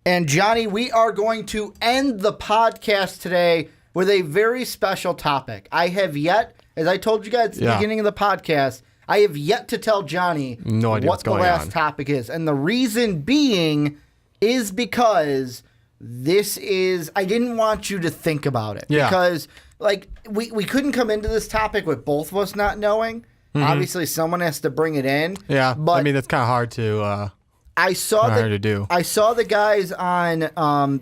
And Johnny, we are going to end the podcast today with a very special topic. I have yet, as I told you guys at the beginning of the podcast, I have yet to tell Johnny what the last topic is. And the reason being is because I didn't want you to think about it. Yeah. Because, we couldn't come into this topic with both of us not knowing. Mm-hmm. Obviously, someone has to bring it in. Yeah, but that's kind of hard to I saw the guys on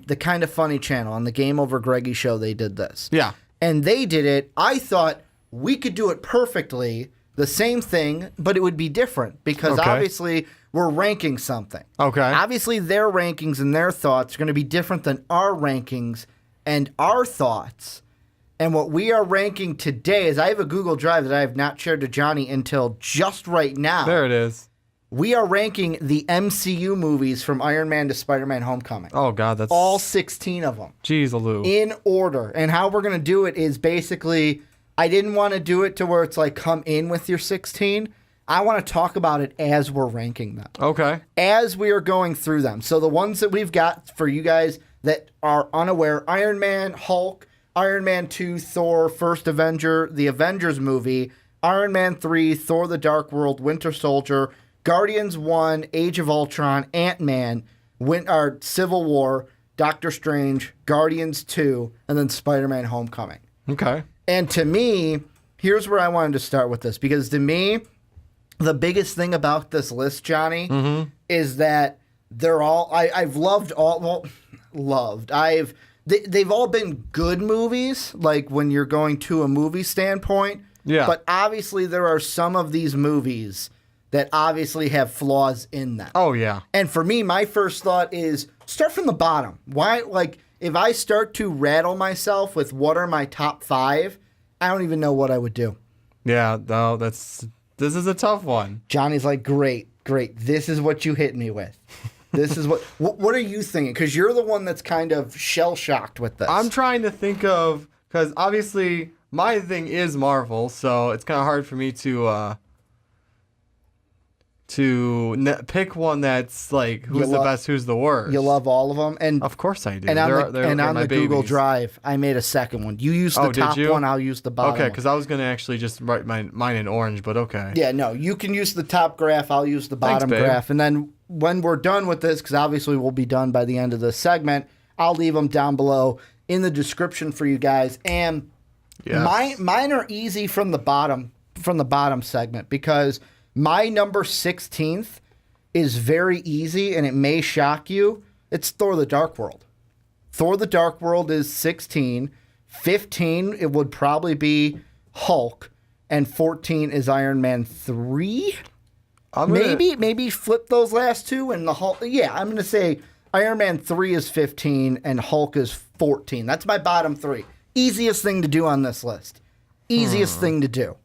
the Kind of Funny channel on the Game Over Greggy show. They did this. Yeah. And they did it. I thought we could do it perfectly, the same thing, but it would be different because obviously we're ranking something. Okay. Obviously their rankings and their thoughts are going to be different than our rankings and our thoughts. And what we are ranking today is I have a Google Drive that I have not shared to Johnny until just right now. There it is. We are ranking the MCU movies from Iron Man to Spider-Man Homecoming. Oh, God. That's all 16 of them. Jeez, Aloo. In order. And how we're going to do it is basically, I didn't want to do it to where it's like come in with your 16. I want to talk about it as we're ranking them. Okay. As we are going through them. So the ones that we've got for you guys that are unaware, Iron Man, Hulk, Iron Man 2, Thor, First Avenger, the Avengers movie, Iron Man 3, Thor the Dark World, Winter Soldier, Guardians 1, Age of Ultron, Ant-Man, Civil War, Doctor Strange, Guardians 2, and then Spider-Man Homecoming. Okay. And to me, here's where I wanted to start with this. Because to me, the biggest thing about this list, Johnny, is that they're all... I've loved all... Well, loved. They've all been good movies, like when you're going to a movie standpoint. Yeah. But obviously there are some of these movies that obviously have flaws in them. Oh, yeah. And for me, my first thought is start from the bottom. Why, if I start to rattle myself with what are my top 5, I don't even know what I would do. Yeah, no, this is a tough one. Johnny's like, great. This is what you hit me with. This is what are you thinking? Because you're the one that's kind of shell-shocked with this. I'm trying to think of, because obviously my thing is Marvel, so it's kind of hard for me to pick one that's like who's the best, who's the worst. You love all of them, and of course I do. And on the Google Drive, I made a second one. You use the top one, I'll use the bottom. Okay, because I was gonna actually just write mine in orange, but okay. Yeah, no, you can use the top graph. I'll use the bottom graph, and then when we're done with this, because obviously we'll be done by the end of this segment, I'll leave them down below in the description for you guys. And mine are easy from the bottom segment because. My number 16th is very easy, and it may shock you. It's Thor the Dark World. Thor the Dark World is 16. 15, it would probably be Hulk. And 14 is Iron Man 3. Maybe flip those last two, and the Hulk. Yeah, I'm going to say Iron Man 3 is 15, and Hulk is 14. That's my bottom 3. Easiest thing to do on this list. Easiest thing to do.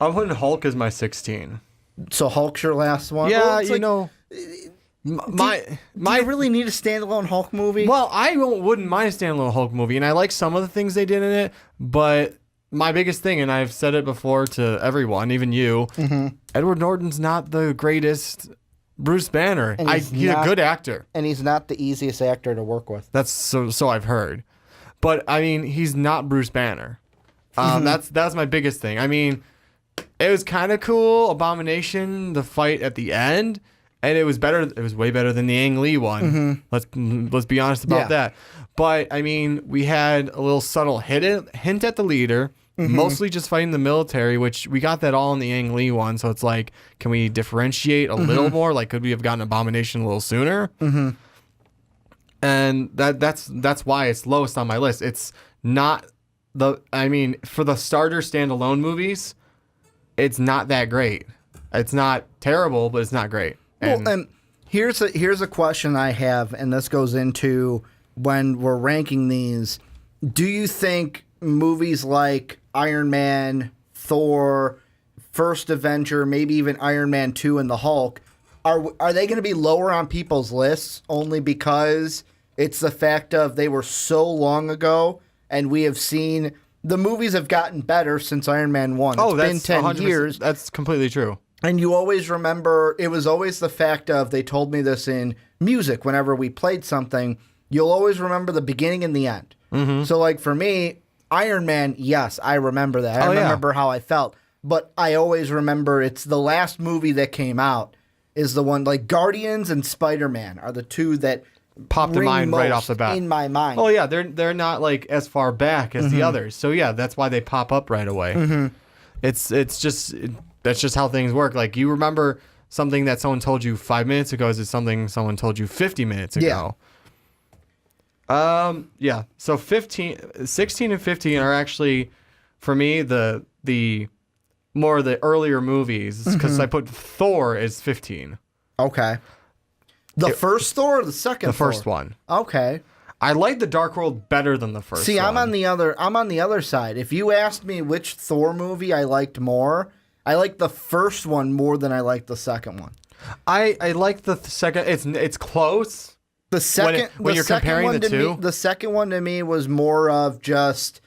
I'm putting Hulk as my 16. So Hulk's your last one? Yeah, well, do you really need a standalone Hulk movie? Well, I wouldn't mind a standalone Hulk movie, and I like some of the things they did in it, but my biggest thing, and I've said it before to everyone, even you, Edward Norton's not the greatest Bruce Banner. He's a good actor. And he's not the easiest actor to work with. That's so I've heard. But, I mean, he's not Bruce Banner. That's my biggest thing. I mean... It was kind of cool, Abomination, the fight at the end, and it was better. It was way better than the Ang Lee one. Let's be honest about that. But I mean, we had a little subtle hint at the leader, mostly just fighting the military, which we got that all in the Ang Lee one. So it's like, can we differentiate a little more? Like, could we have gotten Abomination a little sooner? And that's why it's lowest on my list. It's not for the starter standalone movies. It's not that great. It's not terrible, but it's not great. And here's a question I have, and this goes into when we're ranking these. Do you think movies like Iron Man, Thor, First Avenger, maybe even Iron Man 2 and the Hulk, are they going to be lower on people's lists only because it's the fact of they were so long ago and we have seen... The movies have gotten better since Iron Man 1. It's been 10 years. That's completely true. And you always remember, it was always the fact of, they told me this in music whenever we played something, you'll always remember the beginning and the end. Mm-hmm. So, like, for me, Iron Man, yes, I remember that. I remember how I felt. But I always remember it's the last movie that came out is the one, like, Guardians and Spider-Man are the two that popped to mind right off the bat. In my mind. Oh, yeah, they're not, like, as far back as the others. So, yeah, that's why they pop up right away. Mm-hmm. That's just how things work. Like, you remember something that someone told you 5 minutes ago is it something someone told you 50 minutes ago. Yeah. So 16 and 15 are actually, for me, the more the earlier movies, because I put Thor as 15. Okay. The first Thor or the second Thor? The first one. Okay. I like the Dark World better than the first one. See, I'm on the other side. If you asked me which Thor movie I liked more, I like the first one more than I like the second one. I like the second. It's close. The second when you're comparing the two, the second one to me was more of just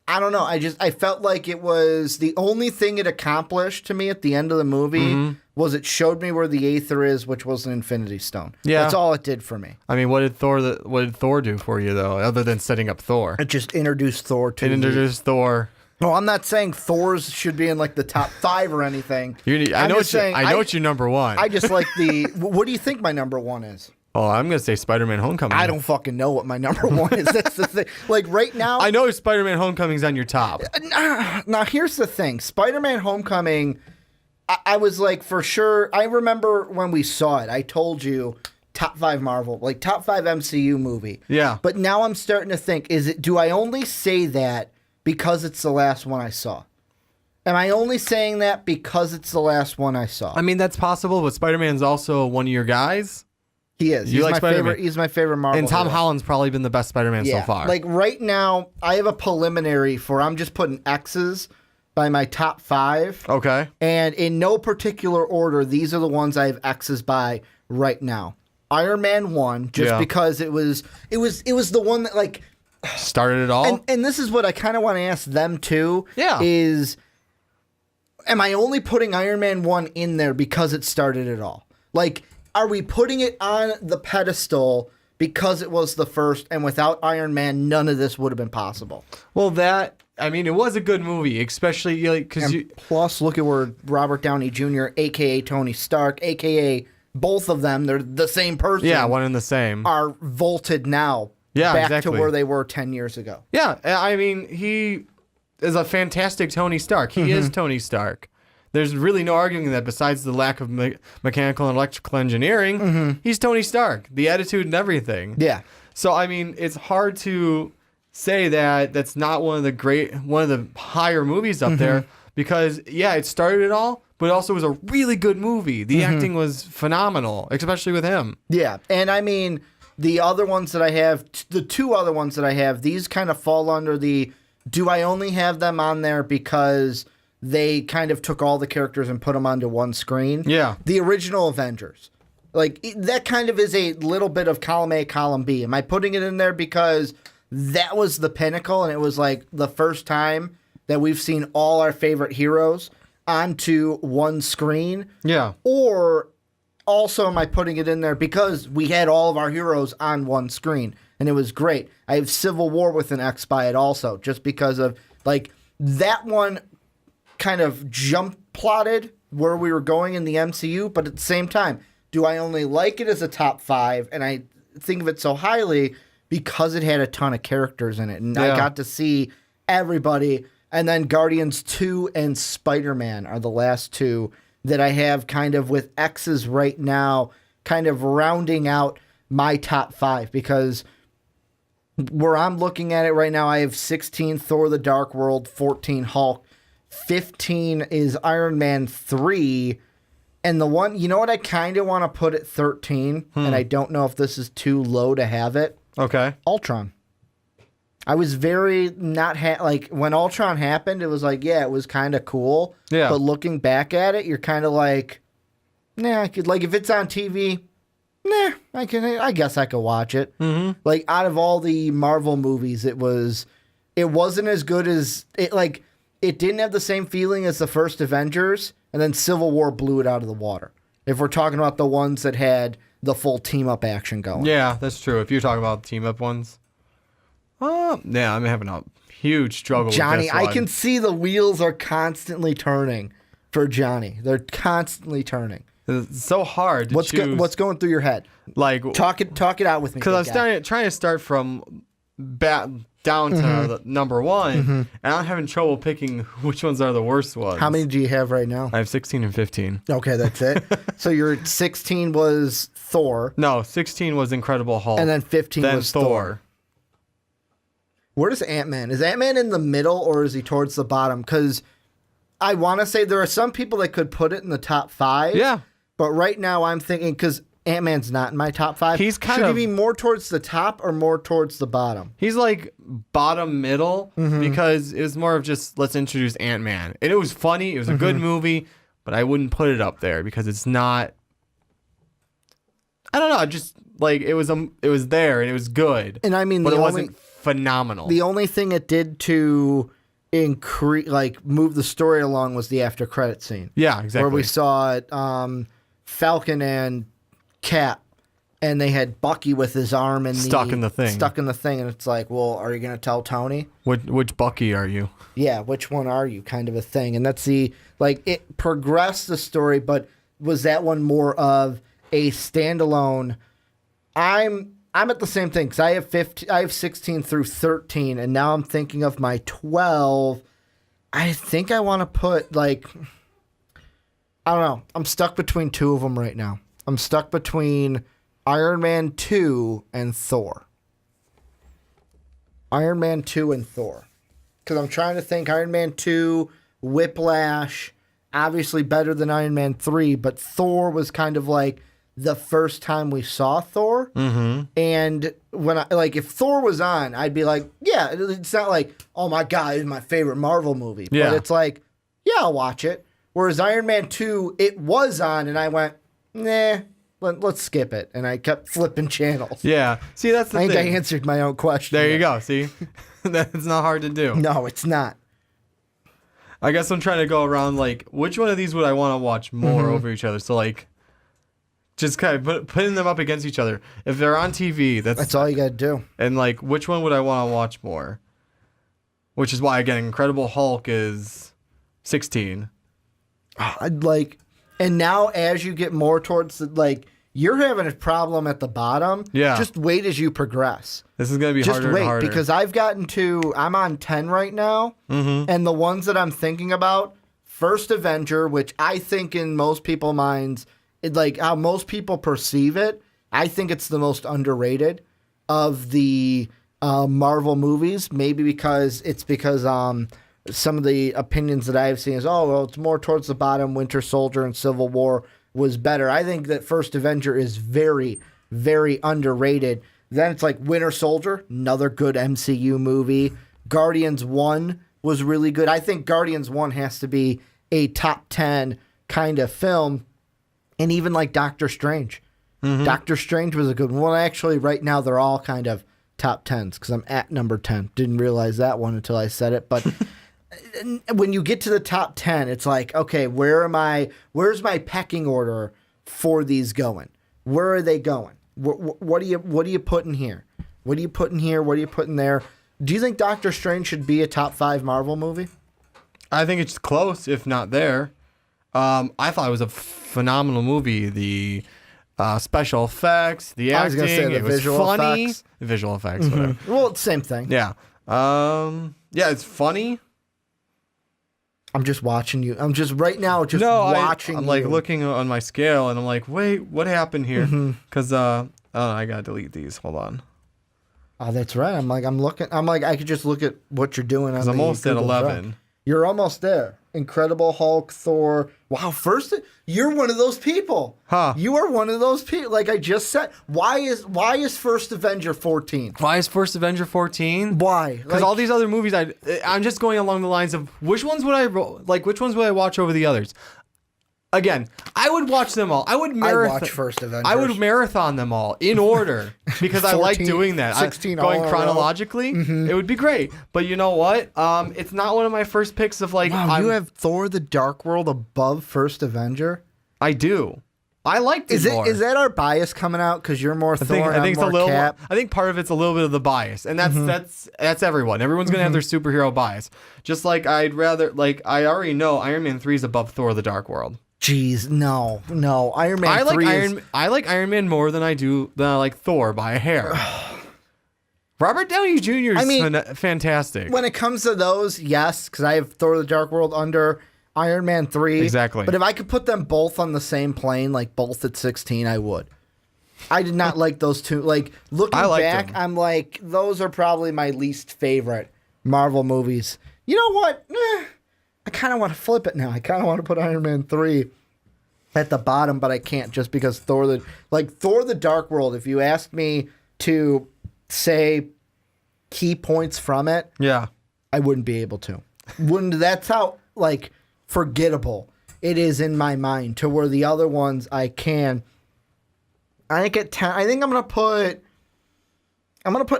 I don't know. I felt like it was the only thing it accomplished to me at the end of the movie was it showed me where the Aether is, which was an Infinity Stone. Yeah, that's all it did for me. I mean, what did Thor do for you though, other than setting up Thor? It just introduced Thor to Thor. No, I'm not saying Thor's should be in like the top 5 or anything. I know what your number one. I just like the. What do you think my number one is? Oh, I'm gonna say Spider-Man: Homecoming. I don't fucking know what my number one is. That's the thing. Like right now, I know Spider-Man: Homecoming's on your top. Now here's the thing: Spider-Man: Homecoming. I was like, for sure. I remember when we saw it. I told you top 5 Marvel, like top 5 MCU movie. Yeah. But now I'm starting to think: do I only say that because it's the last one I saw? Am I only saying that because it's the last one I saw? I mean, that's possible, but Spider-Man's also one of your guys. He is. He's my favorite. He's my favorite Marvel. And Tom Holland's probably been the best Spider-Man so far. Like right now, I have a preliminary for. I'm just putting X's by my top 5. Okay. And in no particular order, these are the ones I have X's by right now. Iron Man 1, just because it was the one that like started it all. And this is what I kind of want to ask them too. Yeah. Is am I only putting Iron Man 1 in there because it started it all? Like, are we putting it on the pedestal because it was the first, and without Iron Man, none of this would have been possible? Well, it was a good movie, especially because plus, look at where Robert Downey Jr., a.k.a. Tony Stark, a.k.a. both of them, they're the same person. Yeah, one and the same. Are vaulted now back to where they were 10 years ago. Yeah, I mean, he is a fantastic Tony Stark. He is Tony Stark. There's really no arguing that besides the lack of mechanical and electrical engineering, he's Tony Stark. The attitude and everything. Yeah. So, I mean, it's hard to say that that's not one of the higher movies up there because, yeah, it started it all, but it also was a really good movie. The acting was phenomenal, especially with him. Yeah. And, I mean, the other ones that I have, the 2 other ones that I have, these kind of fall under the, do I only have them on there because they kind of took all the characters and put them onto one screen? Yeah. The original Avengers. Like, that kind of is a little bit of column A, column B. Am I putting it in there because that was the pinnacle and it was like the first time that we've seen all our favorite heroes onto one screen? Yeah. Or also am I putting it in there because we had all of our heroes on one screen and it was great? I have Civil War with an X by it also, just because of, like, that one kind of jump plotted where we were going in the MCU, but at the same time, do I only like it as a top 5 and I think of it so highly because it had a ton of characters in it and I got to see everybody? And then Guardians 2 and Spider-Man are the last 2 that I have kind of with X's right now, kind of rounding out my top 5, because where I'm looking at it right now, I have 16 Thor the Dark World, 14 Hulk, 15 is Iron Man 3, and the one, you know what I kind of want to put at 13, and I don't know if this is too low to have it. Okay. Ultron. I was very not, like, when Ultron happened, it was like, yeah, it was kind of cool. Yeah. But looking back at it, you're kind of like, nah, I could, like, if it's on TV, nah, I guess I could watch it. Mm-hmm. Like, out of all the Marvel movies, it wasn't as good as, it didn't have the same feeling as the first Avengers, and then Civil War blew it out of the water. If we're talking about the ones that had the full team-up action going. Yeah, that's true. If you're talking about team-up ones. Yeah, I'm having a huge struggle Johnny, with this one. I can see the wheels are constantly turning for Johnny. They're constantly turning. It's so hard to choose. What's going through your head? Like, talk it out with me. Because I'm trying to start from down to the number one, and I'm having trouble picking which ones are the worst ones. How many do you have right now? I have 16 and 15. Okay, that's it. So your 16 was Thor. No, 16 was Incredible Hulk. And then 15 was Thor. Where does Ant-Man? Is Ant-Man in the middle or is he towards the bottom? Because I want to say there are some people that could put it in the top 5. Yeah. But right now I'm thinking, because Ant-Man's not in my top 5. He's kind Should of, he be more towards the top or more towards the bottom? He's like bottom middle because it was more of just let's introduce Ant-Man. And it was funny. It was a good movie, but I wouldn't put it up there because it's not. I don't know. Just like it was there and it was good. And I mean, but it wasn't phenomenal. The only thing it did to move the story along was the after credit scene. Yeah, exactly. Where we saw Falcon and Cap, and they had Bucky with his arm and stuck in the thing, and it's like, well, are you gonna tell Tony? Which Bucky are you? Yeah, which one are you? Kind of a thing, and that's it progressed the story, but was that one more of a standalone? I'm at the same thing because I have 16 through 13, and now I'm thinking of my 12. I think I want to put I don't know. I'm stuck between two of them right now. I'm stuck between Iron Man 2 and Thor. Iron Man 2 and Thor. Because I'm trying to think Iron Man 2, Whiplash, obviously better than Iron Man 3, but Thor was kind of like the first time we saw Thor. Mm-hmm. And when if Thor was on, I'd be like, yeah, it's not like, oh my God, it's my favorite Marvel movie. Yeah. But it's like, yeah, I'll watch it. Whereas Iron Man 2, it was on, and I went, nah, let's skip it. And I kept flipping channels. Yeah. See, that's the thing. I think I answered my own question. There you go. See? That's not hard to do. No, it's not. I guess I'm trying to go around, which one of these would I want to watch more over each other? So, just kind of putting them up against each other. If they're on TV, that's all you got to do. And, which one would I want to watch more? Which is why, again, Incredible Hulk is 16. And now as you get more towards you're having a problem at the bottom. Yeah. Just wait as you progress. This is going to be harder and harder. Because I'm on 10 right now. Mm-hmm. And the ones that I'm thinking about, First Avenger, which I think in most people's minds, how most people perceive it, I think it's the most underrated of the Marvel movies. Maybe because some of the opinions that I've seen is, it's more towards the bottom. Winter Soldier and Civil War was better. I think that First Avenger is very, very underrated. Then it's Winter Soldier, another good MCU movie. Guardians 1 was really good. I think Guardians 1 has to be a top 10 kind of film. And even Doctor Strange. Mm-hmm. Doctor Strange was a good one. Well, actually, right now they're all kind of top 10s because I'm at number 10. Didn't realize that one until I said it. But when you get to the top 10, it's okay, where's my pecking order for these going? Where are they going? What do you put in here? What do you put in here? What do you put in there? Do you think Doctor Strange should be a top 5 Marvel movie? I think it's close, if not there. I thought it was a phenomenal movie. The special effects, the acting, I was gonna say the it was visual funny. Effects. The visual effects, whatever. Well, it's the same thing. Yeah. Yeah, it's funny. I'm just watching you. I'm just right now watching I'm you. looking on my scale and I'm like, wait, what happened here? Because I gotta delete these. Hold on. Oh, that's right. I'm looking. I could just look at what you're doing. I'm almost at 11. Drive. You're almost there. Incredible Hulk, Thor. Wow, you're one of those people. Huh. You are one of those people. Like I just said, why is First Avenger 14? Why is First Avenger 14? Why? Because all these other movies, I'm just going along the lines of which ones would I watch over the others? again, I would watch them all. I would watch First Avengers. I would marathon them all in order because I like doing that. 16 going all chronologically, it would be great. But you know what? It's not one of my first picks of like. Wow, you have Thor: The Dark World above First Avenger. I do. I liked it more. Is that our bias coming out because you're more Thor and I'm more Cap? I think part of it's a little bit of the bias, and that's everyone. Everyone's gonna have their superhero bias. Just like I already know Iron Man 3 is above Thor: The Dark World. Jeez, no, Iron Man 3 I like Iron Man more than I like Thor by a hair. Robert Downey Jr. is fantastic. When it comes to those, yes, because I have Thor: The Dark World under Iron Man 3. Exactly. But if I could put them both on the same plane, like both at 16, I would. I did not like those two. Like, looking back, them. I'm like, those are probably my least favorite Marvel movies. You know what? I kind of want to flip it now. I kind of want to put Iron Man 3 at the bottom, but I can't just because Thor: The Dark World, if you asked me to say key points from it, yeah, I wouldn't be able to. That's how, like, forgettable it is in my mind, to where the other ones I can. I think at 10, I think I'm gonna put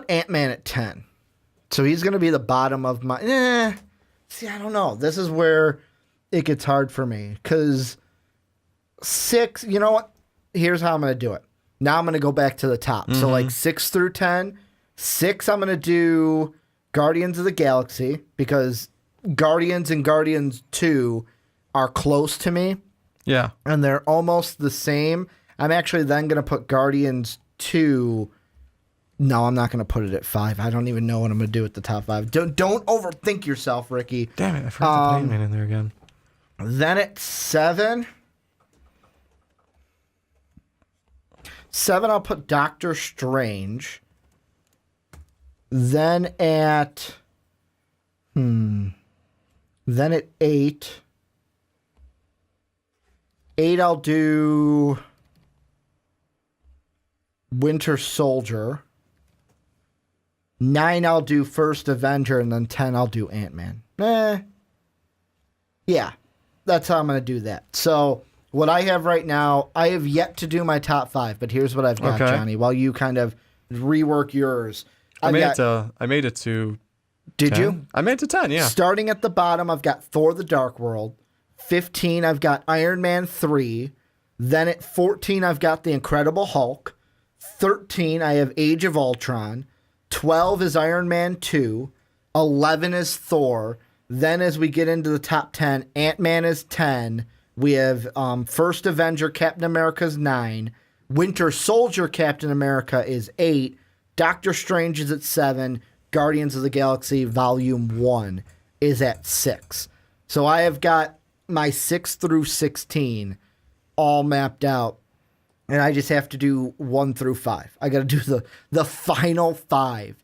Ant-Man at 10. So he's gonna be the bottom of my see, I don't know. This is where it gets hard for me. Cause 6, you know what? Here's how I'm gonna do it. Now I'm gonna go back to the top. So like 6 through 10. 6, I'm gonna do Guardians of the Galaxy, because Guardians and Guardians 2 are close to me. Yeah. And they're almost the same. I'm actually then going to put Guardians 2. No, I'm not going to put it at 5. I don't even know what I'm going to do at the top 5. Don't overthink yourself, Ricky. Damn it, I forgot to put Ant-Man in there again. Then at 7. 7, I'll put Doctor Strange. Then at... Then at 8, I'll do Winter Soldier. 9, I'll do First Avenger, and then 10, I'll do Ant-Man. Yeah, that's how I'm going to do that. So what I have right now, I have yet to do my top 5, but here's what I've got, Johnny, while you kind of rework yours. I made it to Did 10? you? I made it to 10, yeah. Starting at the bottom, I've got Thor: The Dark World. 15, I've got Iron Man 3. Then at 14, I've got The Incredible Hulk. 13, I have Age of Ultron. 12 is Iron Man 2. 11 is Thor. Then as we get into the top 10, Ant-Man is 10. We have First Avenger, Captain America's 9. Winter Soldier, Captain America is 8. Doctor Strange is at 7. Guardians of the Galaxy Volume 1 is at 6. So I have got my 6 through 16 all mapped out, and I just have to do 1 through 5. I got to do the final 5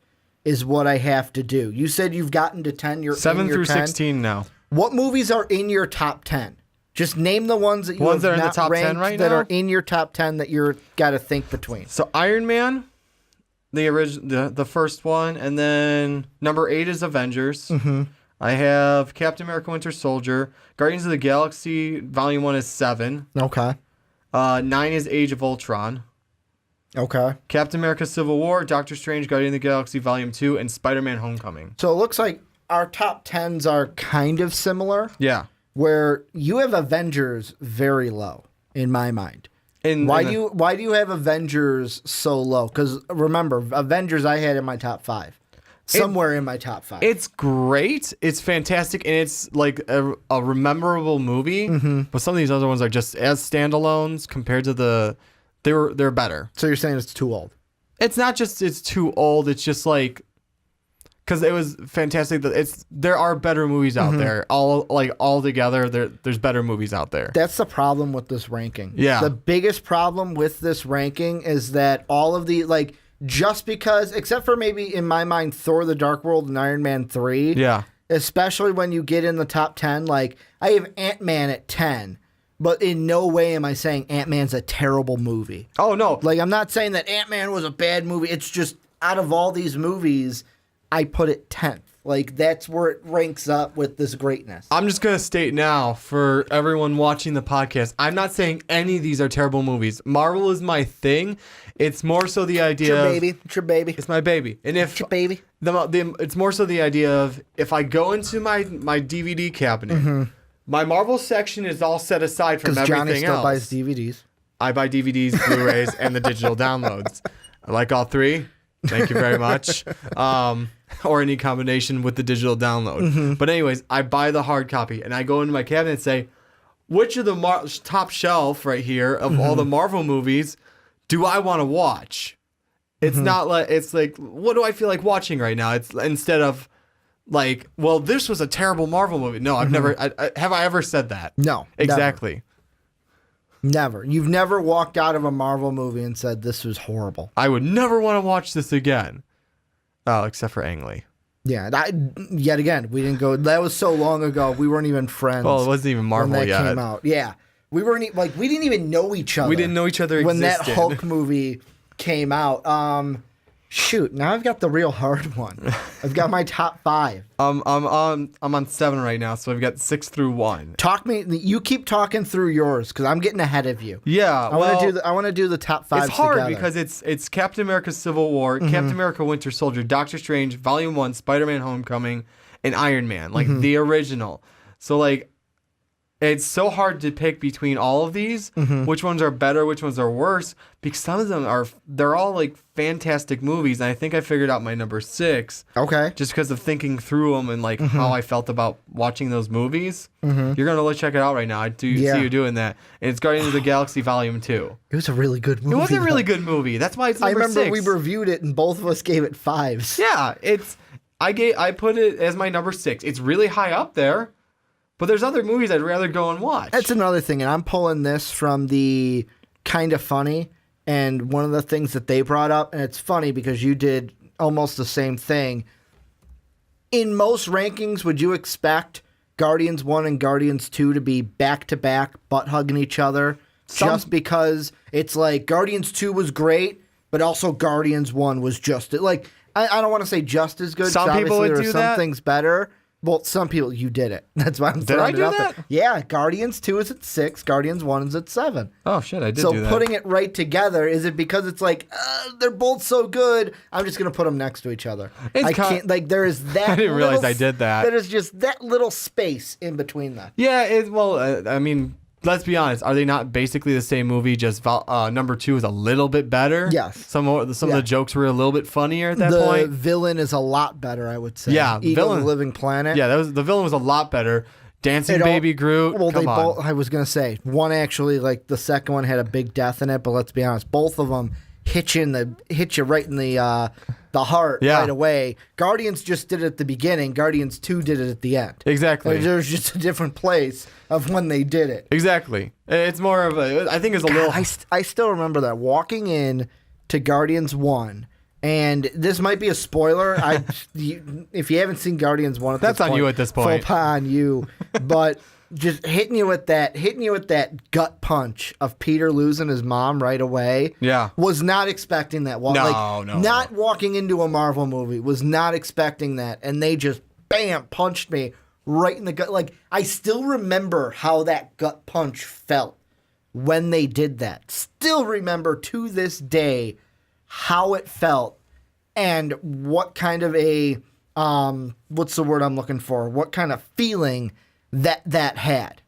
is what I have to do. You said you've gotten to 10. You're 7 in your through 10. 16 now. What movies are in your top 10? Just name the ones that you ones have that are in not the top 10 ranked right that now? are in your top 10 that you're got to think between. So Iron Man, the first one, and then number 8 is Avengers. Mm-hmm. I have Captain America: Winter Soldier. Guardians of the Galaxy Volume 1 is 7. Okay. 9 is Age of Ultron. Okay. Captain America: Civil War, Doctor Strange, Guardian of the Galaxy Volume 2, and Spider-Man: Homecoming. So it looks like our top 10s are kind of similar. Yeah. Where you have Avengers very low in my mind. Why do you have Avengers so low? Because remember, Avengers I had in my top 5. Somewhere in my top 5. It's great. It's fantastic, and it's like a rememberable movie. Mm-hmm. But some of these other ones are just as standalones compared to they're better. So you're saying it's too old? It's not just it's too old. It's just like because it was fantastic. There are better movies out there. All together, there's better movies out there. That's the problem with this ranking. Yeah. The biggest problem with this ranking is that all of the just because, except for maybe in my mind, Thor: The Dark World and Iron Man 3. Yeah. Especially when you get in the top 10, I have Ant-Man at 10, but in no way am I saying Ant-Man's a terrible movie. Oh, no. I'm not saying that Ant-Man was a bad movie. It's just out of all these movies, I put it 10th. Like, that's where it ranks up with this greatness. I'm just going to state now for everyone watching the podcast, I'm not saying any of these are terrible movies. Marvel is my thing. It's more so the idea It's your baby. It's my baby. And if It's your baby. It's more so the idea of if I go into my DVD cabinet, my Marvel section is all set aside from everything Johnny still else. buys DVDs. I buy DVDs, Blu-rays, and the digital downloads. I like all three. Thank you very much. Or any combination with the digital download. But anyways, I buy the hard copy and I go into my cabinet and say, which of the top shelf right here of all the Marvel movies do I want to watch? It's not like, it's like, what do I feel like watching right now? It's instead of like, well, this was a terrible Marvel movie. No, I've never, have I ever said that? No. Exactly. Never. You've never walked out of a Marvel movie and said, this was horrible. I would never want to watch this again. Oh, except for Ang Lee. Yeah. Yet again, we didn't go. That was so long ago. We weren't even friends. Well, it wasn't even Marvel when that yet. came out. Yeah. We weren't like, we didn't even know each other. We didn't know each other when existed. that Hulk movie came out. Shoot, now I've got the real hard one. I've got my top 5. I'm on 7 right now, so I've got 6 through 1. You keep talking through yours because I'm getting ahead of you. Yeah, I want to do the top 5. It's hard together. because it's Captain America: Civil War, Captain America: Winter Soldier, Doctor Strange, Volume 1, Spider-Man: Homecoming, and Iron Man, like the original. So like, it's so hard to pick between all of these, which ones are better, which ones are worse, because some of them they're all like fantastic movies, and I think I figured out my number 6. Okay. Just because of thinking through them and like how I felt about watching those movies. You're going to check it out right now. I see you doing that. And it's Guardians of the Galaxy Volume 2. It was a really good movie. It was a really good movie. That's why it's number 6. I remember we reviewed it and both of us gave it 5s. Yeah, I put it as my number 6. It's really high up there. But there's other movies I'd rather go and watch. That's another thing, and I'm pulling this from the Kind of Funny, and one of the things that they brought up, and it's funny because you did almost the same thing. In most rankings, would you expect Guardians 1 and Guardians 2 to be back-to-back, butt-hugging each other, just because it's like Guardians 2 was great, but also Guardians 1 was just... like I don't want to say just as good. Some people would do some that. things better. Well, some people, you did it. That's why I'm throwing it out there. Yeah, Guardians 2 is at 6, Guardians 1 is at 7. Oh, shit, I did do that. So putting it right together, is it because it's like, they're both so good, I'm just going to put them next to each other. I can't, like, there is that I didn't realize I did that. There is just that little space in between them. Yeah, I mean, let's be honest. Are they not basically the same movie? Just number 2 is a little bit better. Yes. Some of the jokes were a little bit funnier at that The point. villain is a lot better, I would say. Yeah, Eagle of the Living Planet. Yeah, the villain was a lot better. Dancing Baby Groot. Well, come on. I was gonna say one actually, like the second one had a big death in it, but let's be honest, both of them hit you right in the heart right away. Guardians just did it at the beginning. Guardians 2 did it at the end. Exactly. There's just a different place of when they did it. Exactly. It's more of I think it's a little. I still remember that walking in to Guardians 1, and this might be a spoiler. If you haven't seen Guardians 1 at that's this on you at this point. Full on you. But just hitting you with that gut punch of Peter losing his mom right away. Yeah. Was not expecting that. No. Not walking into a Marvel movie, was not expecting that. And they just, bam, punched me right in the gut. Like, I still remember how that gut punch felt when they did that. Still remember to this day how it felt and what kind of a, what's the word I'm looking for? What kind of feeling that had.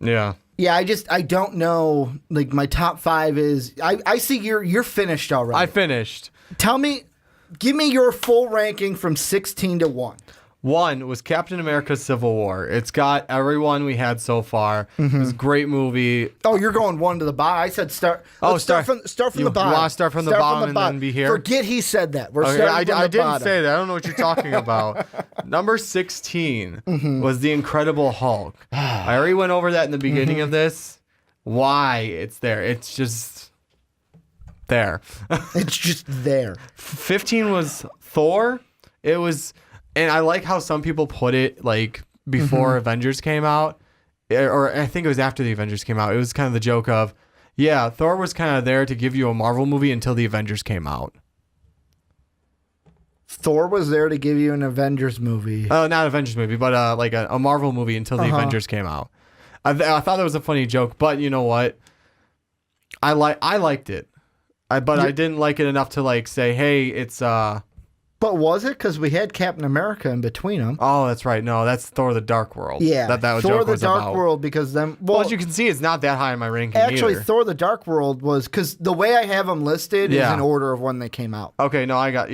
Yeah. Yeah, I don't know. Like, my top 5 is, I see you're finished already. I finished. Give me your full ranking from 16 to 1. 1 was Captain America: Civil War. It's got everyone we had so far. It was a great movie. Oh, you're going 1 to the bottom. I said start. Start from the bottom. You want to start from the bottom and then be here? Forget he said that. We're Okay, starting from I the didn't bottom. say that. I don't know what you're talking about. Number 16 was The Incredible Hulk. I already went over that in the beginning of this. Why it's there. It's just there. It's just there. 15 was Thor. It was... And I like how some people put it like before Avengers came out, or I think it was after the Avengers came out. It was kind of the joke of, yeah, Thor was kind of there to give you a Marvel movie until the Avengers came out. Thor was there to give you an Avengers movie. Not Avengers movie, but like a Marvel movie until the Avengers came out. I thought that was a funny joke, but you know what? I liked it, I didn't like it enough to like say, hey, it's But was it? Because we had Captain America in between them. Oh, that's right. No, that's Thor: The Dark World. Yeah, that was Thor: The Dark World, because then. Well, as you can see, it's not that high in my ranking. Actually, either. Thor: The Dark World was because the way I have them listed is in order of when they came out. Okay, no, I got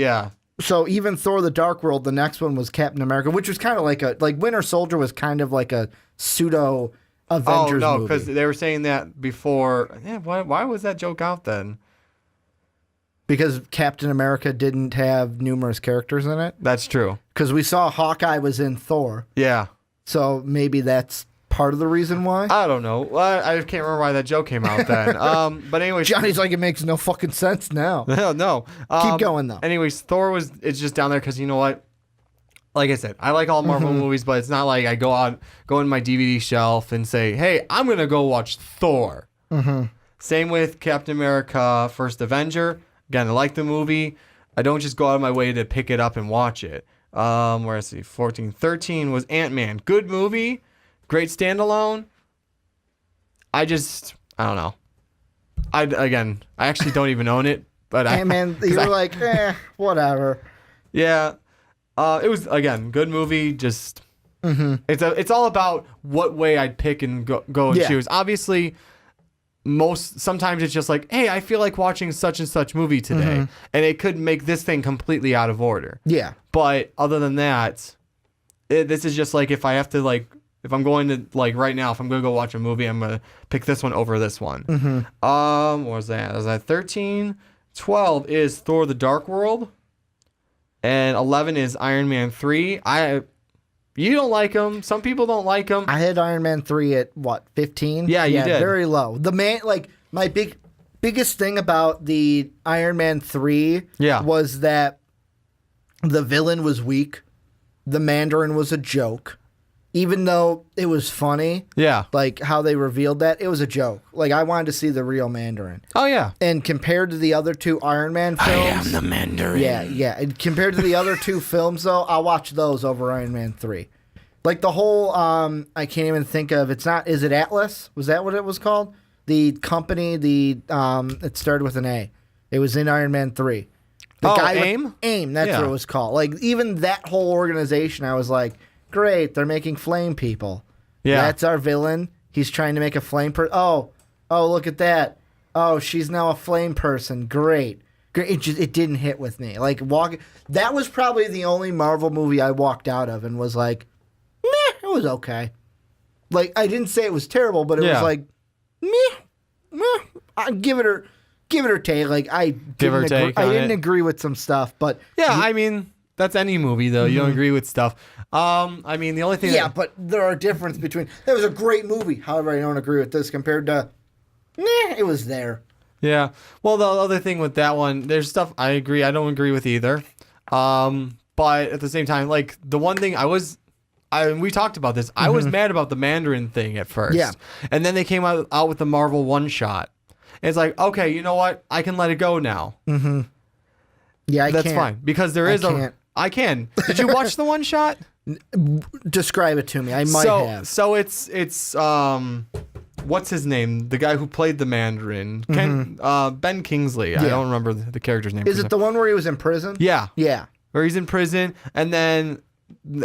So even Thor: The Dark World, the next one was Captain America, which was kind of like Winter Soldier was kind of like a pseudo Avengers movie. Oh no, because they were saying that before. Yeah, why was that joke out then? Because Captain America didn't have numerous characters in it. That's true. Because we saw Hawkeye was in Thor. Yeah. So maybe that's part of the reason why. I don't know. I can't remember why that joke came out then. But anyways, Johnny's like, it makes no fucking sense now. No. Keep going though. Anyways, it's just down there because you know what? Like I said, I like all Marvel movies, but it's not like I go in my DVD shelf and say, hey, I'm gonna go watch Thor. Same with Captain America: First Avenger. Again, I like the movie. I don't just go out of my way to pick it up and watch it. Where is he? 13 was Ant-Man. Good movie. Great standalone. I don't know. I actually don't even own it. But Ant-Man, you were like, whatever. Yeah. It was, again, good movie. Just, it's all about what way I'd pick and go and choose. Obviously, sometimes it's just like, hey, I feel like watching such and such movie today, and it could make this thing completely out of order. Yeah. But other than that, this is just like if I have to like, if I'm going to like right now, if I'm going to go watch a movie, I'm going to pick this one over this one. What was that? Was that 13? 12 is Thor: The Dark World, and 11 is Iron Man 3. You don't like them. Some people don't like them. I had Iron Man 3 at, 15? Yeah, you did. Very low. My biggest thing about the Iron Man 3 was that the villain was weak. The Mandarin was a joke. Even though it was funny, like how they revealed that, it was a joke. Like, I wanted to see the real Mandarin. Oh, yeah. And compared to the other two Iron Man films... I am the Mandarin. Yeah. And compared to the other two films, though, I'll watch those over Iron Man 3. Like, the whole, I can't even think of... Is it Atlas? Was that what it was called? The company, it started with an A. It was in Iron Man 3. AIM? AIM, that's what it was called. Like, even that whole organization, I was like... Great, they're making flame people. Yeah. That's our villain. He's trying to make a flame person. Oh, look at that. Oh, she's now a flame person. Great. It didn't hit with me. Like, that was probably the only Marvel movie I walked out of and was like, meh, it was okay. Like, I didn't say it was terrible, but it was like, meh. I give it or take. Like, I didn't agree with some stuff, but I mean, that's any movie though. You don't agree with stuff. I mean, the only thing. Yeah, but there are difference between. That was a great movie. However, I don't agree with this compared to. It was there. Yeah. Well, the other thing with that one, there's stuff I agree. I don't agree with either. But at the same time, like the one thing we talked about this. I was mad about the Mandarin thing at first. Yeah. And then they came out with the Marvel one shot. And it's like, okay, you know what? I can let it go now. Yeah, that's fine because there is I can. Did you watch the one shot? Describe it to me. I might have. So it's what's his name? The guy who played the Mandarin, Ben Kingsley. I don't remember the character's name. Is it the one where he was in prison? Yeah. Yeah. Where he's in prison, and then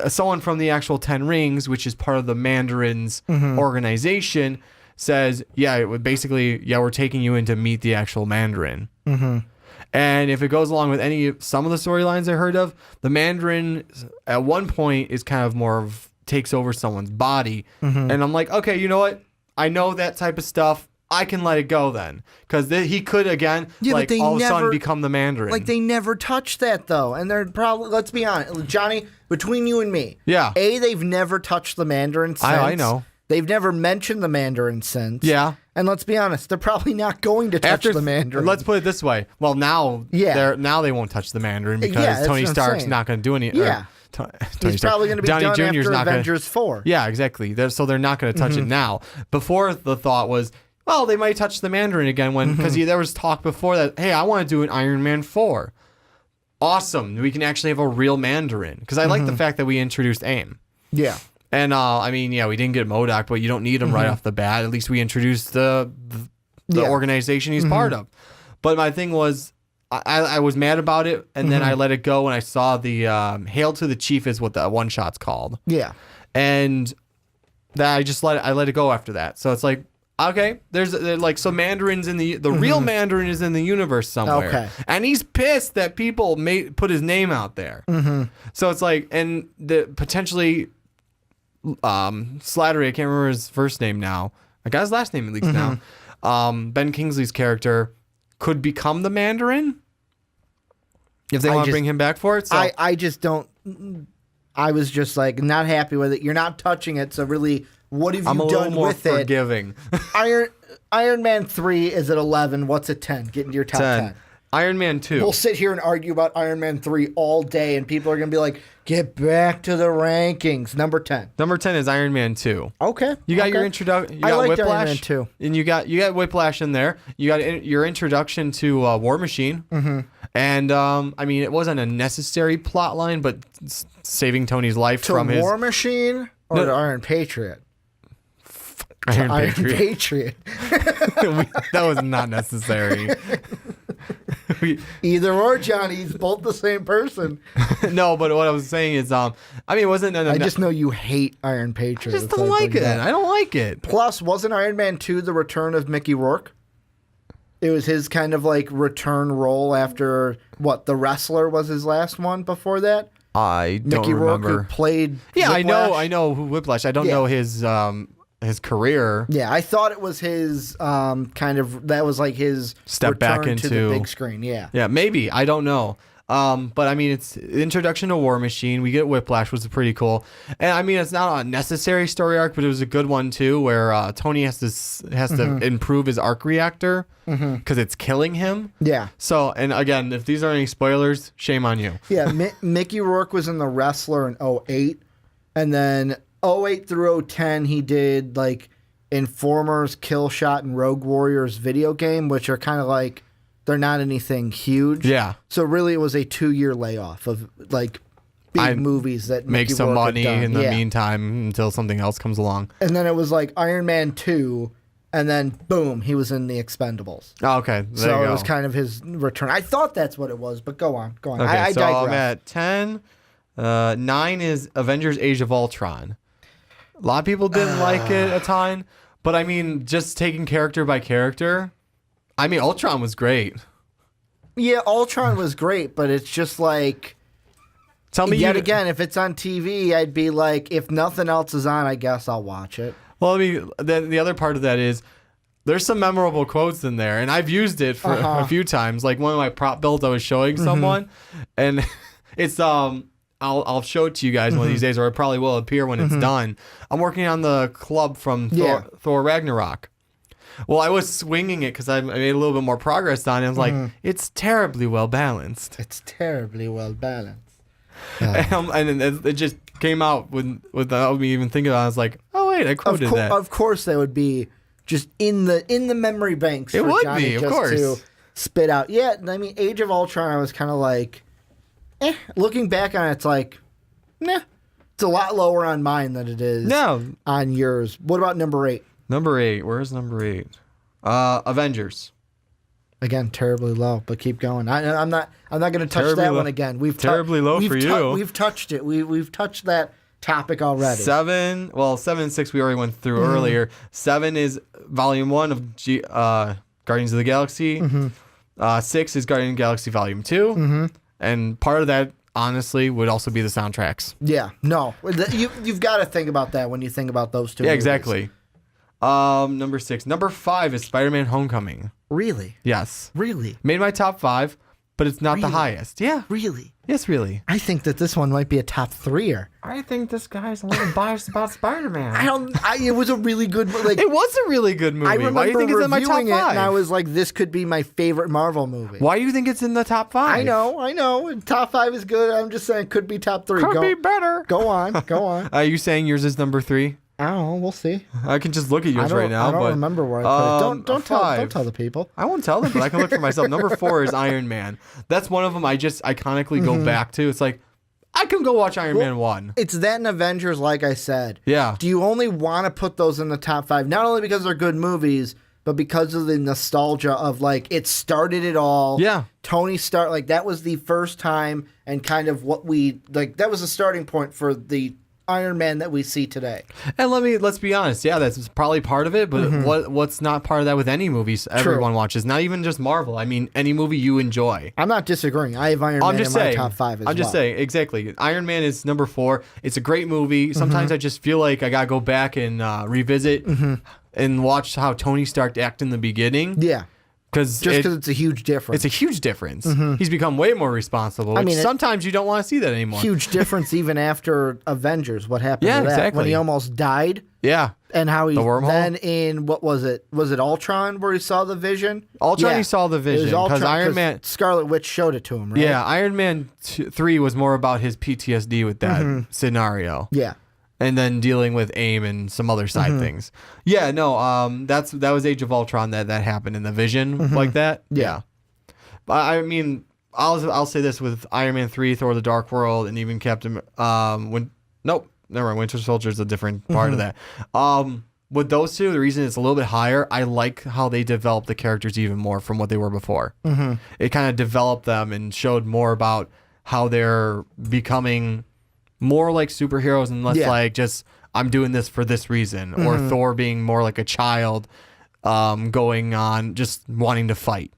someone from the actual Ten Rings, which is part of the Mandarin's organization, says, we're taking you in to meet the actual Mandarin. And if it goes along with some of the storylines I heard of, the Mandarin at one point is kind of more of takes over someone's body. And I'm like, okay, you know what? I know that type of stuff. I can let it go then. Because he could, again, all of a sudden become the Mandarin. Like, they never touched that, though. And they're probably, let's be honest, Johnny, between you and me. Yeah. They've never touched the Mandarin since. I know. They've never mentioned the Mandarin since. Yeah. And let's be honest, they're probably not going to touch the Mandarin. Let's put it this way. Well, now they won't touch the Mandarin because Tony Stark's not going to do any. Yeah. He's probably going to be Downey done Jr.'s after not Avengers 4. Yeah, exactly. So they're not going to touch it now. Before, the thought was, well, they might touch the Mandarin again because there was talk before that, hey, I want to do an Iron Man 4. awesome. We can actually have a real Mandarin. Because I like the fact that we introduced AIM. Yeah. And, I mean, yeah, we didn't get MODOK, but you don't need him right off the bat. At least we introduced the organization he's part of. But my thing was, I was mad about it, and then I let it go when I saw the Hail to the Chief is what the one-shot's called. Yeah. And that I let it go after that. So it's like, okay, there's like, so Mandarin's in the real Mandarin is in the universe somewhere. Okay. And he's pissed that people put his name out there. So it's like, and the potentially Slattery, I can't remember his first name now. I got his last name at least now. Ben Kingsley's character could become the Mandarin if they want to bring him back for it. So I just don't. I was just like not happy with it. You're not touching it, so really, what have you done with forgiving. it? Iron Man 3 is at 11. What's at 10? Get into your top 10. Iron Man 2. We'll sit here and argue about Iron Man 3 all day, and people are going to be like, get back to the rankings. Number 10. Number 10 is Iron Man 2. Okay. You got your introduction. You got liked Whiplash. Iron Man 2. And you got Whiplash in there. You got your introduction to War Machine. And, I mean, it wasn't a necessary plot line, but saving Tony's life from his... War Machine or to Iron Patriot? Iron Patriot. That was not necessary. Either or, Johnny. He's both the same person. No, but what I was saying is, I mean, it wasn't... I just know you hate Iron Patriot. I just don't like it. I don't like it. Plus, wasn't Iron Man 2 the return of Mickey Rourke? It was his kind of like return role after, what, The Wrestler was his last one before that? I don't Mickey remember. Rourke, who played Whiplash. Whiplash. I know who Whiplash. I don't know his career. Yeah, I thought it was his kind of, that was like his step back into to the big screen. Yeah. Yeah, maybe. I don't know. But I mean, it's introduction to War Machine. We get Whiplash, was pretty cool. And I mean, it's not a necessary story arc, but it was a good one too, where Tony has to improve his arc reactor because it's killing him. Yeah. So, and again, if these are any spoilers, shame on you. Yeah, Mickey Rourke was in The Wrestler in 08, and then 08 through 010 he did like Informers, Kill Shot, and Rogue Warriors video game, which are kind of like, they're not anything huge. Yeah. So really, it was a 2-year layoff of like big movies that make Mickey some Rourke money had done. in the meantime until something else comes along. And then it was like Iron Man 2, and then boom, he was in The Expendables. Oh, okay. There you go. It was kind of his return. I thought that's what it was, but go on. Okay, I so digress. I'm at 10. 9 is Avengers Age of Ultron. A lot of people didn't like it a ton, but I mean, just taking character by character, I mean, Ultron was great. Yeah, Ultron was great, but it's just like, tell me yet again, if it's on TV, I'd be like, if nothing else is on, I guess I'll watch it. Well, I mean, the other part of that is there's some memorable quotes in there, and I've used it for a few times. Like one of my prop builds I was showing someone, and it's I'll show it to you guys one of these days, or it probably will appear when it's done. I'm working on the club from Thor Ragnarok. Well, I was swinging it because I made a little bit more progress on it. I was like, it's terribly well balanced. It's terribly well balanced. And it just came out without me even thinking about it. I was like, oh, wait, I quoted that. Of course, that would be just in the memory banks. It for would Johnny be, of just course. to spit out. Yeah, I mean, Age of Ultron, I was kind of like, looking back on it, it's like, nah. It's a lot lower on mine than it is on yours. What about number 8? Number 8. Where's number 8? Avengers. Again, terribly low, but keep going. I'm not going to touch that one again. We've terribly low for you. We've touched it. We've touched that topic already. 7. Well, 7 and 6 we already went through earlier. 7 is Volume 1 of Guardians of the Galaxy. 6 is Guardians of the Galaxy Volume 2. And part of that, honestly, would also be the soundtracks. Yeah, no, you've got to think about that when you think about those two. Yeah, movies. exactly. Number 6. Number 5 is Spider-Man: Homecoming. Really? Yes. Really? Made my top 5, but it's not the highest. Yeah. Really? Yes, really. I think that this one might be a top 3-er. I think this guy's a little biased about Spider-Man. It was a really good. Like, it was a really good movie. I remember Why do you think it's in my top 5? reviewing it, and I was like, "This could be my favorite Marvel movie." Why do you think it's in the top 5? I know. Top 5 is good. I'm just saying, it could be top 3. Could be better. Go on. Are you saying yours is number 3? I don't know. We'll see. I can just look at yours right now. I don't remember where I put it. Don't tell the people. I won't tell them, but I can look for myself. Number 4 is Iron Man. That's one of them I just iconically go back to. It's like, I can go watch Iron Man 1. It's that and Avengers, like I said. Yeah. Do you only want to put those in the top 5? Not only because they're good movies, but because of the nostalgia of, like, it started it all. Yeah. Tony Stark, like, that was the first time and kind of what we, like, that was the starting point for the Iron Man that we see today. And let's be honest. Yeah, that's probably part of it, but what's not part of that with any movies everyone watches? Not even just Marvel. I mean, any movie you enjoy. I'm not disagreeing. I have Iron Man in my top 5 as well. I'm just saying, exactly. Iron Man is number 4. It's a great movie. Sometimes I just feel like I gotta go back and revisit and watch how Tony Stark acted in the beginning. Yeah. Just because it's a huge difference. It's a huge difference. He's become way more responsible. I mean, sometimes you don't want to see that anymore. Huge difference even after Avengers. What happened to that? Exactly. When he almost died. Yeah. And how he the wormhole? Then in, what was it? Was it Ultron where he saw the Vision? He saw the Vision. Because Iron Man... Scarlet Witch showed it to him, right? Yeah, Iron Man 3 was more about his PTSD with that scenario. Yeah. And then dealing with AIM and some other side things. Yeah, no, that was Age of Ultron that happened in the Vision like that. Yeah. But I mean, I'll say this with Iron Man 3, Thor: The Dark World, and even Captain nope, never mind. Winter Soldier is a different part of that. With those two, the reason it's a little bit higher, I like how they developed the characters even more from what they were before. It kind of developed them and showed more about how they're becoming more like superheroes and less like just I'm doing this for this reason, or Thor being more like a child going on just wanting to fight.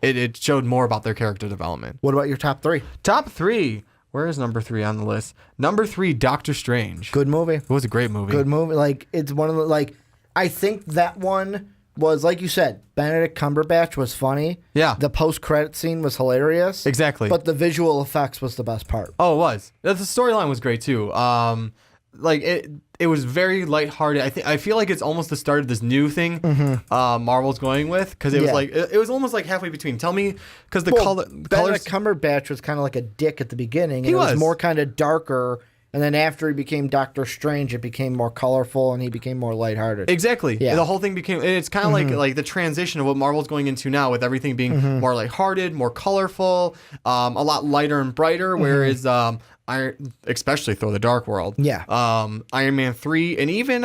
It showed more about their character development. What about your top 3? Top 3. Where is number 3 on the list? Number 3, Doctor Strange. Good movie. It was a great movie. Good movie. Like, it's one of the, like, I think that one was, like you said, Benedict Cumberbatch was funny. Yeah. The post-credit scene was hilarious. Exactly. But the visual effects was the best part. Oh, it was. The storyline was great, too. Like, it was very lighthearted. I feel like it's almost the start of this new thing Marvel's going with, because it was like, it was almost like halfway between. Tell me, because colors... Benedict Cumberbatch was kind of like a dick at the beginning. And it was more kind of darker. And then after he became Doctor Strange, it became more colorful and he became more lighthearted. Exactly. Yeah. The whole thing became... It's kind of like the transition of what Marvel's going into now, with everything being more lighthearted, more colorful, a lot lighter and brighter, whereas... especially Thor: The Dark World. Yeah. Iron Man 3 and even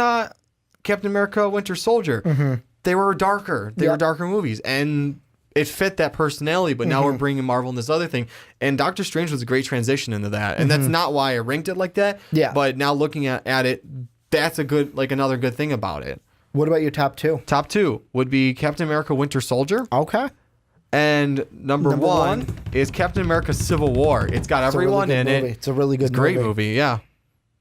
Captain America: Winter Soldier. They were darker. They were darker movies, and it fit that personality. But now we're bringing Marvel in this other thing, and Doctor Strange was a great transition into that. And that's not why I ranked it like that. Yeah. But now looking at it, that's a good, like, another good thing about it. What about your top 2? Top 2 would be Captain America: Winter Soldier. Okay. And number one is Captain America: Civil War. It's got everyone in it. It's a really good movie. Great movie, yeah.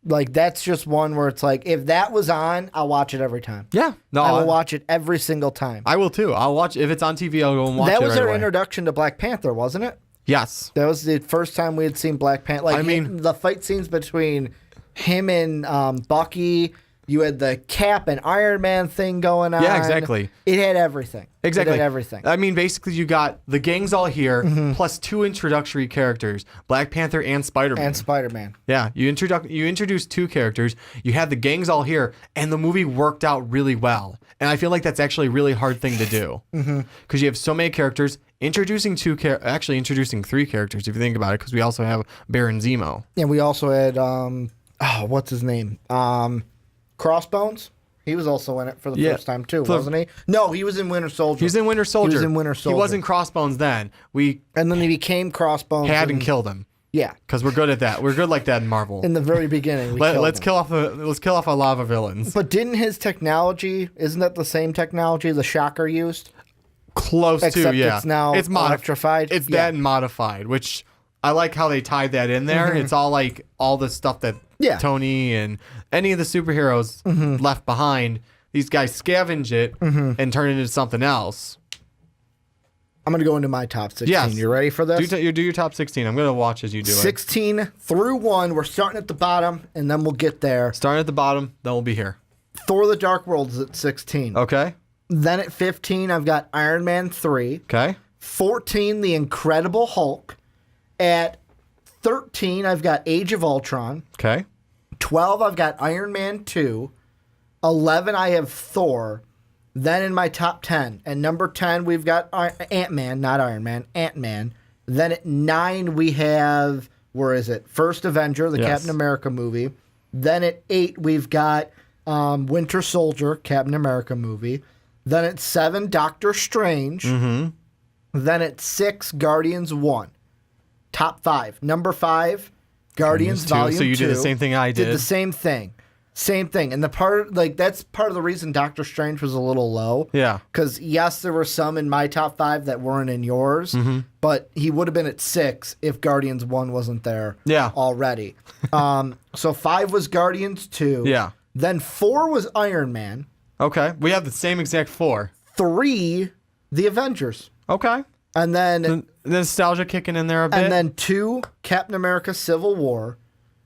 Like, that's just one where it's like, if that was on, I'll watch it every time. Yeah. No, I will watch it every single time. I will too. I'll watch, if it's on TV, I'll go and watch it. That was their introduction to Black Panther, wasn't it? Yes. That was the first time we had seen Black Panther. Like, I mean, the fight scenes between him and Bucky... You had the Cap and Iron Man thing going on. Yeah, exactly. It had everything. Exactly. It had everything. I mean, basically, you got the gang's all here, plus 2 introductory characters, Black Panther and Spider-Man. Yeah, you introduced 2 characters. You had the gang's all here, and the movie worked out really well. And I feel like that's actually a really hard thing to do. Because you have so many characters, introducing 3 characters, if you think about it, because we also have Baron Zemo. And we also had, what's his name? Crossbones. He was also in it for the first time too, wasn't he? No, he was in Winter Soldier. He was in Winter Soldier. He wasn't Crossbones then. And then he became Crossbones. And killed him. Yeah, because we're good at that. We're good like that in Marvel. In the very beginning, let's kill off a lot of villains. But didn't his technology? Isn't that the same technology the Shocker used? Close to, yeah. It's now electrified. It's that and modified, which I like how they tied that in there. It's all like all the stuff that Tony and any of the superheroes left behind. These guys scavenge it and turn it into something else. I'm going to go into my top 16. Yes. You ready for this? Do your top 16. I'm going to watch as you do 16 through 1. We're starting at the bottom, and then we'll get there. Starting at the bottom, then we'll be here. Thor: The Dark World is at 16. Okay. Then at 15, I've got Iron Man 3. Okay. 14, The Incredible Hulk. At 13, I've got Age of Ultron. Okay. 12, I've got Iron Man 2. 11, I have Thor. Then in my top 10, at number 10, we've got Ant-Man, not Iron Man, Ant-Man. Then at 9, we have, where is it? First Avenger, the Captain America movie. Then at 8, we've got Winter Soldier, Captain America movie. Then at 7, Doctor Strange. Mm-hmm. Then at 6, Guardians 1. Top 5. Number 5, Guardians Volume 2. So you did the same thing I did. Did the same thing. Same thing. And that's part of the reason Doctor Strange was a little low. Yeah. Because, yes, there were some in my top 5 that weren't in yours, but he would have been at 6 if Guardians 1 wasn't there already. So 5 was Guardians 2. Yeah. Then 4 was Iron Man. Okay. We have the same exact 4. 3, The Avengers. Okay. And then... The nostalgia kicking in there a bit. And then 2, Captain America Civil War.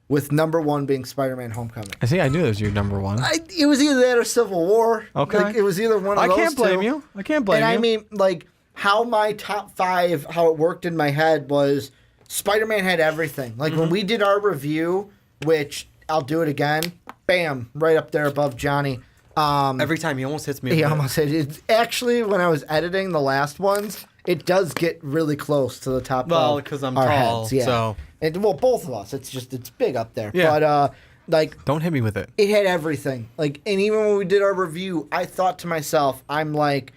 With number 1 being Spider-Man Homecoming. I think I knew that was your number 1. It was either that or Civil War. Okay. Like, it was either one of those two. I can't blame you. I can't blame you. And I mean, like, how my top 5, how it worked in my head was Spider-Man had everything. Like, when we did our review, which I'll do it again, bam, right up there above Johnny. Every time he almost hits me. He almost hit it. Actually, when I was editing the last ones, it does get really close to the top. Well, because I'm tall, heads, yeah. So. And, well, both of us. It's big up there. Yeah. But, like... Don't hit me with it. It had everything. Like, and even when we did our review, I thought to myself, I'm like,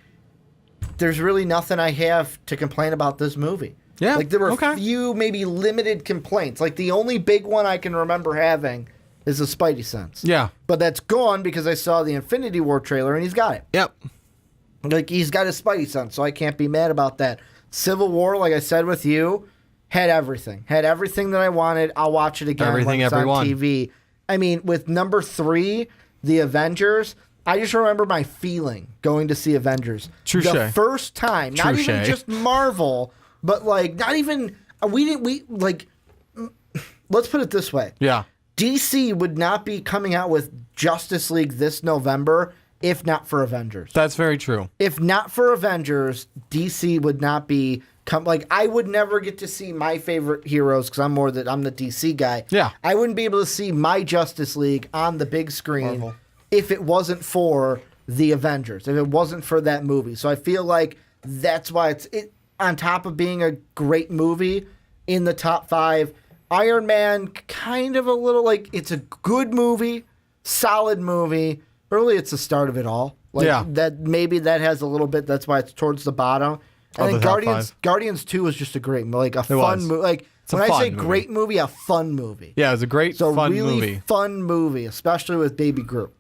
there's really nothing I have to complain about this movie. Yeah. Like, there were few, maybe limited complaints. Like, the only big one I can remember having is the Spidey sense. Yeah. But that's gone because I saw the Infinity War trailer and he's got it. Yep. Like, he's got his Spidey sense, so I can't be mad about that. Civil War, like I said with you, had everything. Had everything that I wanted. I'll watch it again everything, when it's everyone. on TV. I mean, with number 3, The Avengers, I just remember my feeling going to see Avengers. Touche. The first time. Not even just Marvel, but, like, not even... let's put it this way. Yeah. DC would not be coming out with Justice League this November if not for Avengers. That's very true. If not for Avengers, DC would not be... Like, I would never get to see my favorite heroes because I'm the DC guy. Yeah. I wouldn't be able to see my Justice League on the big screen if it wasn't for the Avengers, if it wasn't for that movie. So I feel like that's why it's on top of being a great movie in the top 5. Iron Man, kind of a little like, it's a good movie, solid movie. Really, it's the start of it all. Like, maybe that has a little bit, that's why it's towards the bottom. And then Guardians 2 was just a great movie, like a fun movie. Like, when I say great movie, a fun movie. Yeah, it was a great, fun movie. Fun movie, especially with Baby Groot.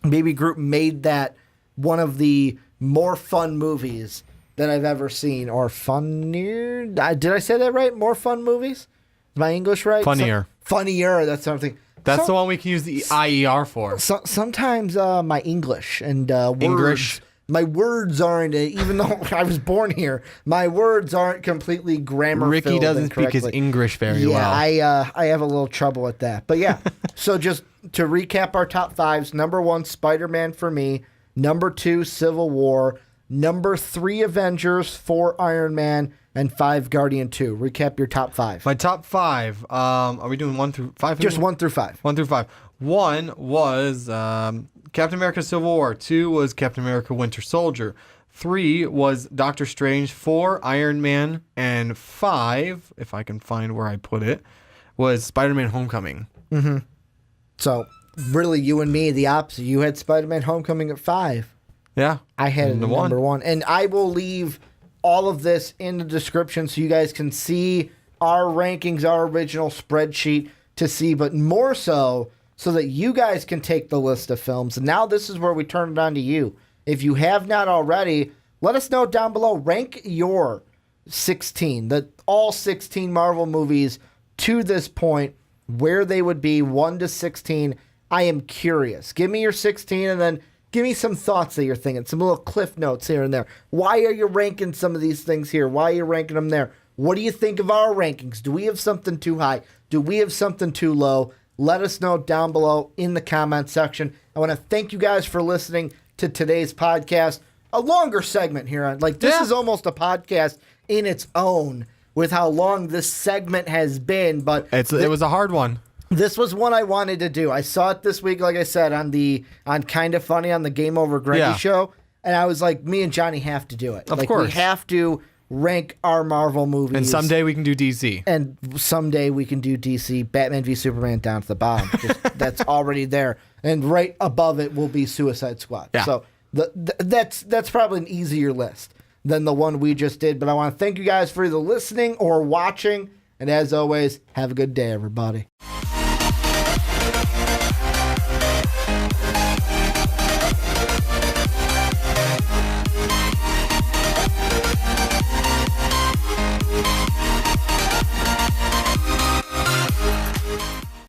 Baby Groot made that one of the more fun movies that I've ever seen. Or funnier. Did I say that right? More fun movies? Is my English right? Funnier. Funnier, that's something. That's the one we can use the IER for. Sometimes my English and words... My words aren't, even though I was born here, my words aren't completely grammar. Ricky doesn't speak his English very well. Yeah, I have a little trouble with that. But yeah, so just to recap our top 5s, number 1, Spider-Man for me. Number 2, Civil War. Number 3, Avengers. 4, Iron Man. And 5, Guardian 2. Recap your top 5. My top 5, are we doing 1 through 5? Just 1 through 5. 1 through 5. 1 was... Captain America Civil War. 2 was Captain America Winter Soldier. 3 was Doctor Strange. 4, Iron Man. And 5, if I can find where I put it, was Spider-Man Homecoming. Mm-hmm. So, really, you and me, the opposite. You had Spider-Man Homecoming at 5. Yeah. I had it at number 1. And I will leave all of this in the description so you guys can see our rankings, our original spreadsheet to see, but more so that you guys can take the list of films. And now this is where we turn it on to you. If you have not already, let us know down below. Rank your 16, all 16 Marvel movies to this point, where they would be 1 to 16. I am curious. Give me your 16 and then give me some thoughts that you're thinking, some little cliff notes here and there. Why are you ranking some of these things here? Why are you ranking them there? What do you think of our rankings? Do we have something too high? Do we have something too low? Let us know down below in the comment section. I want to thank you guys for listening to today's podcast. A longer segment here. This is almost a podcast in its own with how long this segment has been. But it was a hard one. This was one I wanted to do. I saw it this week, like I said, on Kind of Funny on the Game Over Greggy show, and I was like, me and Johnny have to do it. Of course. We have to rank our Marvel movies. And someday we can do DC. And someday we can do DC, Batman v Superman down to the bottom. That's already there. And right above it will be Suicide Squad. Yeah. So that's probably an easier list than the one we just did. But I want to thank you guys for either listening or watching. And as always, have a good day, everybody.